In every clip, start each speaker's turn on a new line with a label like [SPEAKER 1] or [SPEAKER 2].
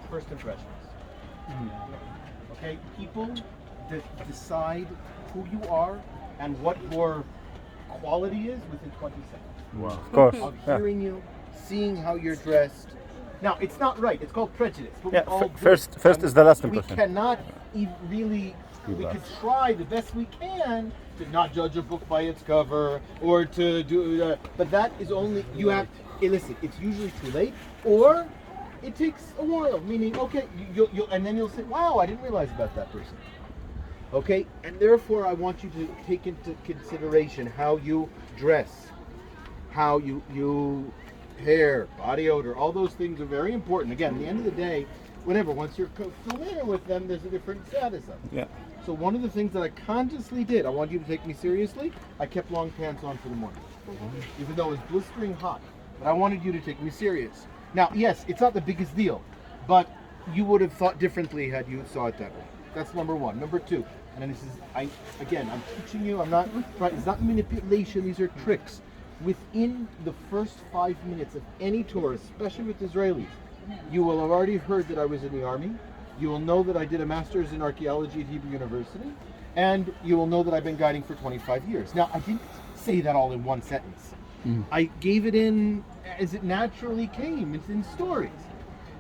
[SPEAKER 1] first impressions. Okay, people decide who you are and what your quality is within 20 seconds.
[SPEAKER 2] Wow. Of course.
[SPEAKER 1] Of
[SPEAKER 2] Yeah.
[SPEAKER 1] hearing you, seeing how you're dressed. Now, it's not right. It's called prejudice. But
[SPEAKER 2] Yeah,
[SPEAKER 1] we all do
[SPEAKER 2] first
[SPEAKER 1] it.
[SPEAKER 2] is the last
[SPEAKER 1] We
[SPEAKER 2] impression.
[SPEAKER 1] cannot really.
[SPEAKER 2] Do
[SPEAKER 1] We
[SPEAKER 2] that.
[SPEAKER 1] could try the best we can to not judge a book by its cover, or to do. But that is only you have. Listen, it's usually too late, or it takes a while. Meaning, okay, you'll and then you'll say, "Wow, I didn't realize about that person." Okay, and therefore I want you to take into consideration how you dress, how you hair, body odor, all those things are very important. Again, at the end of the day, whatever, once you're familiar with them, there's a different status of it.
[SPEAKER 2] Yeah.
[SPEAKER 1] So one of the things that I consciously did, I want you to take me seriously, I kept long pants on for the morning. Even though it was blistering hot. But I wanted you to take me serious. Now, yes, it's not the biggest deal, but you would have thought differently had you saw it that way. That's number one. Number two, and then this is, I'm teaching you, it's not manipulation, these are tricks. Within the first 5 minutes of any tour, especially with Israelis, you will have already heard that I was in the army. You will know that I did a master's in archaeology at Hebrew University, and you will know that I've been guiding for 25 years. Now, I didn't say that all in one sentence. I gave it in as it naturally came. It's in stories.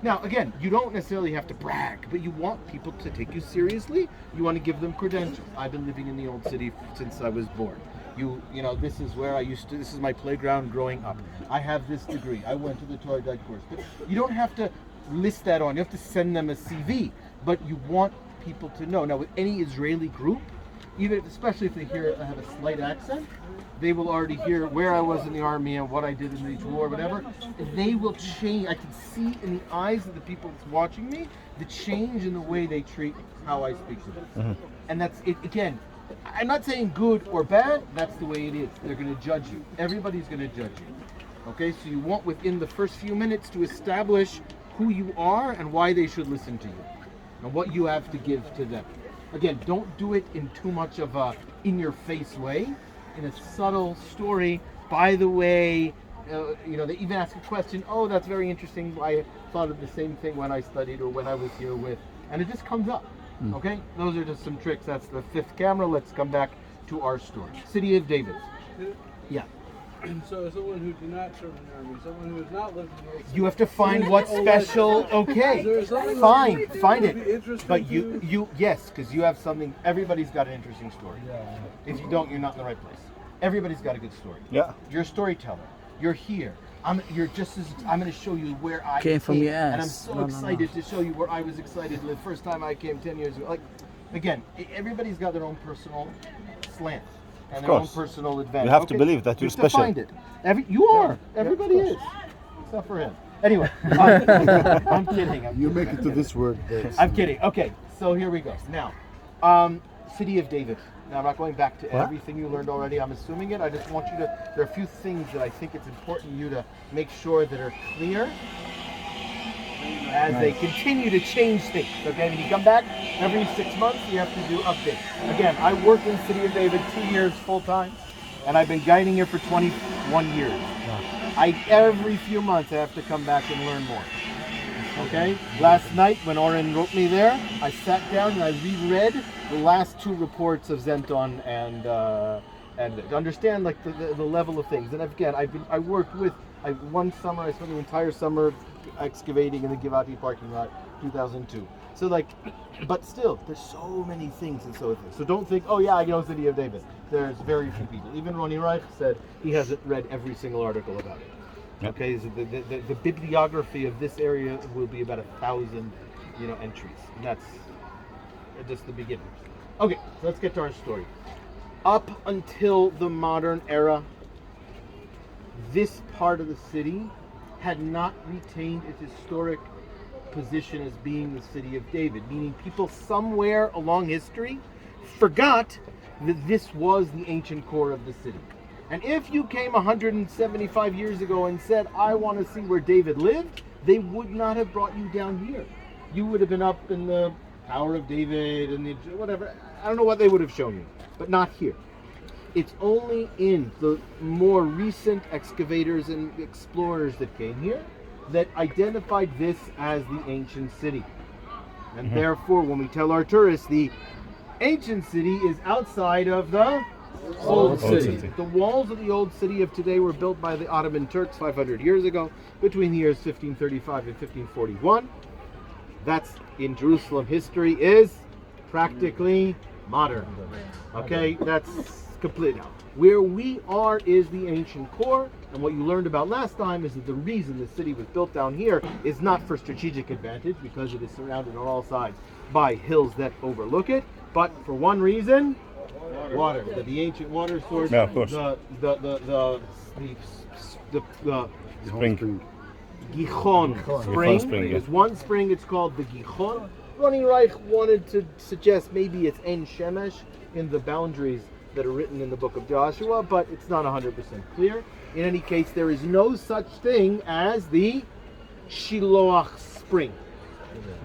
[SPEAKER 1] Now, again, you don't necessarily have to brag, but you want people to take you seriously. You want to give them credentials. I've been living in the old city since I was born. You know, this is where I used to, this is my playground growing up. I have this degree. I went to the Torah Guide course. But you don't have to list that on. You have to send them a CV, but you want people to know. Now, with any Israeli group, even especially if they hear I have a slight accent, they will already hear where I was in the army and what I did in each war, whatever. They will change. I can see in the eyes of the people that's watching me the change in the way they treat how I speak to them. And that's it. Again, I'm not saying good or bad. That's the way it is. They're going to judge you. Everybody's going to judge you. Okay, so you want within the first few minutes to establish who you are and why they should listen to you, and what you have to give to them. Again, don't do it in too much of a in-your-face way. In a subtle story. By the way, you know, they even ask a question. Oh, that's very interesting. I thought of the same thing when I studied or when I was here with, and it just comes up. Okay, those are just some tricks. That's the fifth camera. Let's come back to our story. City of David. Yeah.
[SPEAKER 3] So someone who did not serve in the army, someone who has not lived in the old city.
[SPEAKER 1] You have to find what's special. Okay,
[SPEAKER 3] Is there something
[SPEAKER 1] fine,
[SPEAKER 3] that
[SPEAKER 1] find
[SPEAKER 3] would be
[SPEAKER 1] it.
[SPEAKER 3] interesting
[SPEAKER 1] But
[SPEAKER 3] to
[SPEAKER 1] you, yes, because you have something. Everybody's got an interesting story.
[SPEAKER 3] Yeah.
[SPEAKER 1] If you don't, you're not in the right place. Everybody's got a good story.
[SPEAKER 2] Yeah.
[SPEAKER 1] You're a storyteller. You're here. You're just as. I'm going to show you where I
[SPEAKER 4] Came from your
[SPEAKER 1] and I'm
[SPEAKER 4] ass.
[SPEAKER 1] so
[SPEAKER 4] No, no,
[SPEAKER 1] excited to show you where I was excited the first time I came 10 years ago. Like, again, everybody's got their own personal slant and their own
[SPEAKER 2] course.
[SPEAKER 1] personal advantage.
[SPEAKER 2] You have to believe that
[SPEAKER 1] You
[SPEAKER 2] you're
[SPEAKER 1] have to
[SPEAKER 2] special.
[SPEAKER 1] find it. You are. Everybody is, except for him. Anyway, I'm kidding.
[SPEAKER 5] You make it to this word.
[SPEAKER 1] I'm kidding. Okay, so here we go. Now, City of David. Now, I'm not going back to everything you learned already. I'm assuming it. I just want you to, there are a few things that I think it's important you to make sure that are clear as they continue to change things. Okay, when you come back every 6 months, you have to do updates. Again, I work in City of David 2 years full time, and I've been guiding here for 21 years. Every few months I have to come back and learn more. Okay? Last night when Oren wrote me there, I sat down and I reread the last 2 reports of Zenton and to understand like the level of things. And again, I worked with one summer I spent the entire summer excavating in the Givati parking lot, 2002. So like, but still, there's so many things and so things. So don't think, oh yeah, I know City of David. There's very few people. Even Ronnie Reich said he hasn't read every single article about it. Okay, so the bibliography of this area will be about 1,000, entries. And that's just the beginning. Okay, so let's get to our story. Up until the modern era, this part of the city had not retained its historic position as being the city of David, meaning people somewhere along history forgot that this was the ancient core of the city. And if you came 175 years ago and said, I want to see where David lived, they would not have brought you down here. You would have been up in the Tower of David and the whatever. I don't know what they would have shown you, but not here. It's only in the more recent excavators and explorers that came here that identified this as the ancient city. And therefore, when we tell our tourists the ancient city is outside of the old city. The walls of the old city of today were built by the Ottoman Turks 500 years ago, between the years 1535 and 1541. That's in Jerusalem history is practically modern. Okay, that's complete now. Where we are is the ancient core, and what you learned about last time is that the reason the city was built down here is not for strategic advantage, because it is surrounded on all sides by hills that overlook it, but for one reason: water. The ancient water source.
[SPEAKER 2] Yeah, of course.
[SPEAKER 1] The
[SPEAKER 2] Spring.
[SPEAKER 1] Gihon
[SPEAKER 2] Gihon
[SPEAKER 1] spring.
[SPEAKER 2] spring,
[SPEAKER 1] There's
[SPEAKER 2] yeah.
[SPEAKER 1] one spring, it's called the Gihon. Ronnie Reich wanted to suggest maybe it's En Shemesh in the boundaries that are written in the book of Joshua, but it's not 100% clear. In any case, there is no such thing as the Shiloach spring.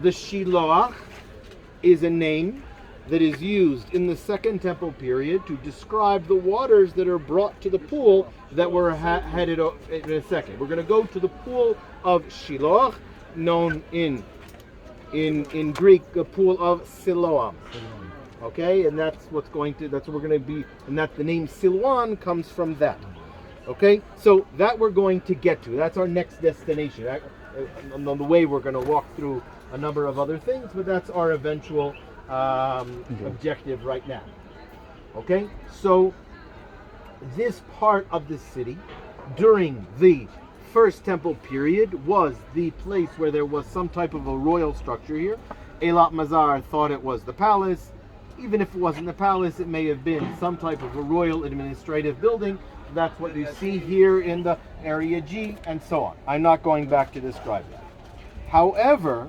[SPEAKER 1] The Shiloach is a name that is used in the Second Temple period to describe the waters that are brought to the pool that we're headed in a second. We're going to go to the pool of Shiloach, known in Greek, the pool of Siloam. Okay, and that's what we're going to be, and that the name Siloam comes from that. Okay, so that we're going to get to. That's our next destination. On the way, we're going to walk through a number of other things, but that's our eventual objective right now. Okay, so this part of the city during the First Temple period was the place where there was some type of a royal structure here. Eilat Mazar thought it was the palace. Even if it wasn't the palace, it may have been some type of a royal administrative building. That's what you see here in the area G, and so on. I'm not going back to describe that. However,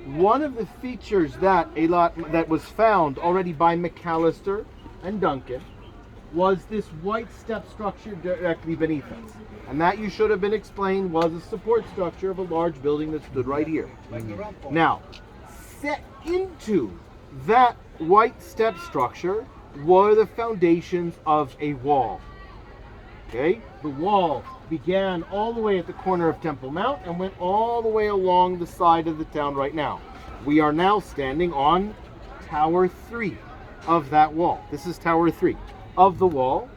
[SPEAKER 1] one of the features that was found already by McAllister and Duncan was this white step structure directly beneath us. And that, you should have been explained, was a support structure of a large building that stood right here. Now, set into that white step structure were the foundations of a wall. Okay, the wall began all the way at the corner of Temple Mount and went all the way along the side of the town right now. We are now standing on Tower 3 of that wall. This is Tower 3 of the wall.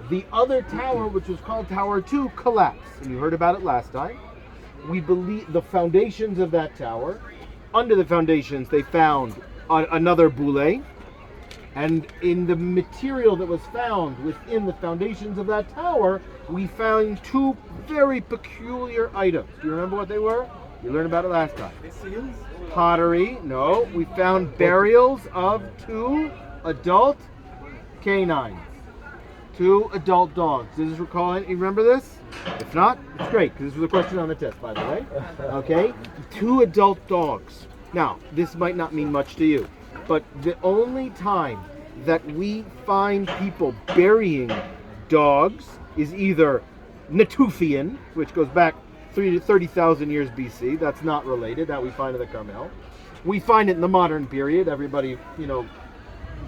[SPEAKER 1] The other tower, which was called Tower 2, collapsed, and you heard about it last time. We believe the foundations of that tower, under the foundations they found another boule, and in the material that was found within the foundations of that tower, we found two very peculiar items. Do you remember what they were? You learned about it last time. Pottery. No, we found burials of two adult canines. Two adult dogs. Does this recall it? You remember this? If not, it's great, because this was a question on the test, by the way. Okay? Two adult dogs. Now, this might not mean much to you, but the only time that we find people burying dogs is either Natufian, which goes back 30,000 years BC. That's not related. That we find in the Carmel. We find it in the modern period. Everybody,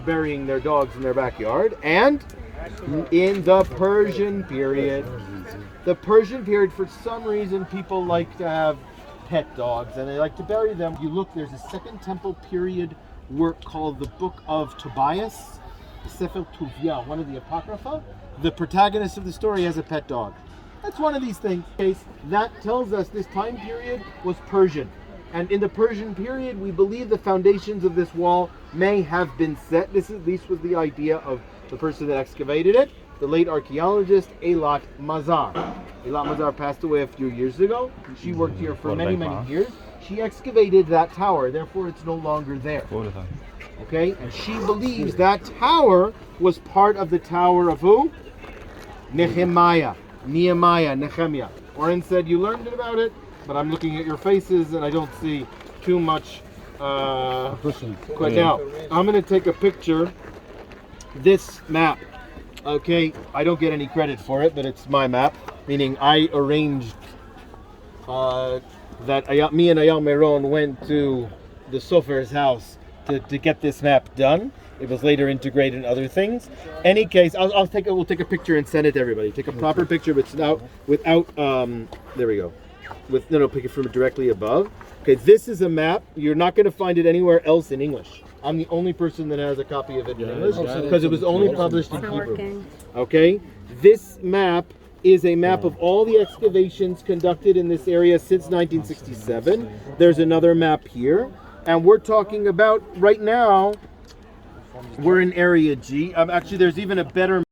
[SPEAKER 1] burying their dogs in their backyard. And in the Persian period. The Persian period, for some reason, people like to have pet dogs and they like to bury them. You look, there's a Second Temple period work called the Book of Tobias, the Sefer Tuvia, one of the Apocrypha. The protagonist of the story has a pet dog. That's one of these things. That tells us this time period was Persian. And in the Persian period, we believe the foundations of this wall may have been set. This was the idea of the person that excavated it, the late archaeologist Eilat Mazar. Eilat Mazar passed away a few years ago. She worked here for many years. She excavated that tower, therefore it's no longer there. Okay, and she believes that tower was part of the tower of who? Nehemiah. Oren said you learned about it, but I'm looking at your faces and I don't see too much. Now, I'm going to take a picture. This map, okay, I don't get any credit for it, but it's my map, meaning I arranged that me and Ayal Meron went to the Sofer's house to get this map done. It was later integrated in other things. Any case, we'll take a picture and send it to everybody. Take a proper picture without there we go. with no, pick it from directly above. Okay, this is a map. You're not going to find it anywhere else in English. I'm the only person that has a copy of it in English because it was only published in
[SPEAKER 2] It's not
[SPEAKER 1] Hebrew.
[SPEAKER 2] working.
[SPEAKER 1] Okay, this map is a map of all the excavations conducted in this area since 1967. There's another map here, and we're talking about right now. We're in Area G. Actually, there's even a better